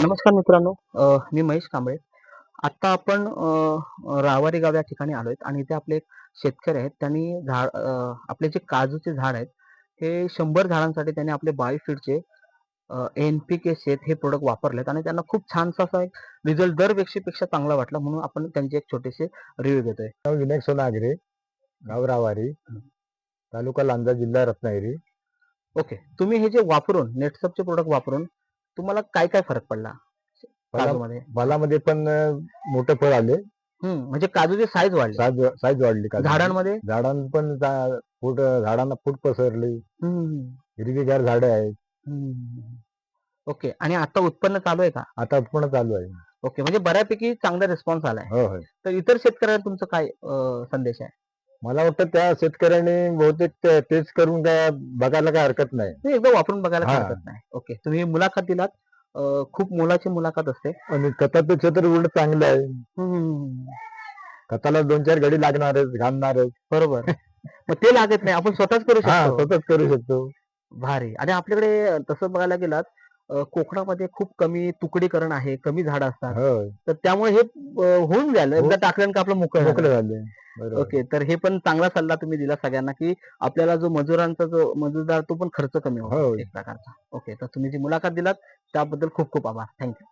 नमस्कार मित्रांनो, मी महेश कांबळे. आता आपण रावारी गाव या ठिकाणी आलोय आणि इथे आपले एक शेतकरी आहेत. त्यांनी आपले जे काजूचे झाड आहेत, हे 100 झाडांसाठी त्यांनी आपले बायोफिटचे NPK शेत हे प्रॉडक्ट वापरलेत आणि त्यांना खूप छानसा असा एक रिझल्ट दरवर्षीपेक्षा चांगला वाटला. म्हणून आपण त्यांचे एक छोटेसे रिव्ह्यू घेतोय. नाव विनायक सोनागरे, गाव रावारी, तालुका लांजा, जिल्हा रत्नागिरी. ओके. तुम्ही हे जे वापरून नेटसपचे प्रॉडक्ट वापरून तुम्हाला काय फरक पडला काजूमध्ये? फळामध्ये पण मोठे फळ आले. म्हणजे काजूची साईज वाढली. साईज वाढली काजूची. झाडांमध्ये? झाडांना पण झाडांना फूट पसरली. हिरवीगार झाडं आहेत. ओके. आणि आता उत्पन्न चालू आहे का? आता उत्पन्न चालू आहे. ओके. म्हणजे बऱ्यापैकी चांगला रिस्पॉन्स आलाय. हो हो. तर इतर शेतकऱ्यांना तुमचं काय संदेश आहे? मला वाटतं त्या शेतकऱ्यांनी बहुतेक तेच करून काय बघायला काय हरकत नाही. नाही, एकदा वापरून बघायला काही हा. हरकत नाही. ओके. तुम्ही मुलाखत दिलात. खूप मोलाची मुलाखत असते. आणि खतापेक्षा तर उलट चांगलं आहे. खताला 2-4 घडी लागणारच, घालणारच. बरोबर. मग ते लागत नाही. आपण स्वतःच करू शकतो. स्वतःच करू शकतो. भारी. आणि आपल्याकडे तसं बघायला गेलात कोकणामध्ये खूप कमी तुकडीकरण आहे, कमी झाडं असतात. हो. तर त्यामुळे हे होऊन जाईल. एकदा टाकल्यानं का आपलं मोकळं मोकळे झालं. झाले. बरोबर. ओके. तर हे पण चांगला सल्ला तुम्ही दिला सगळ्यांना, की आपल्याला जो मजुरदार तो पण खर्च कमी होतो हो. एक प्रकारचा. ओके. तर तुम्ही जी मुलाखत दिलात त्याबद्दल खूप खूप आभार. Thank you.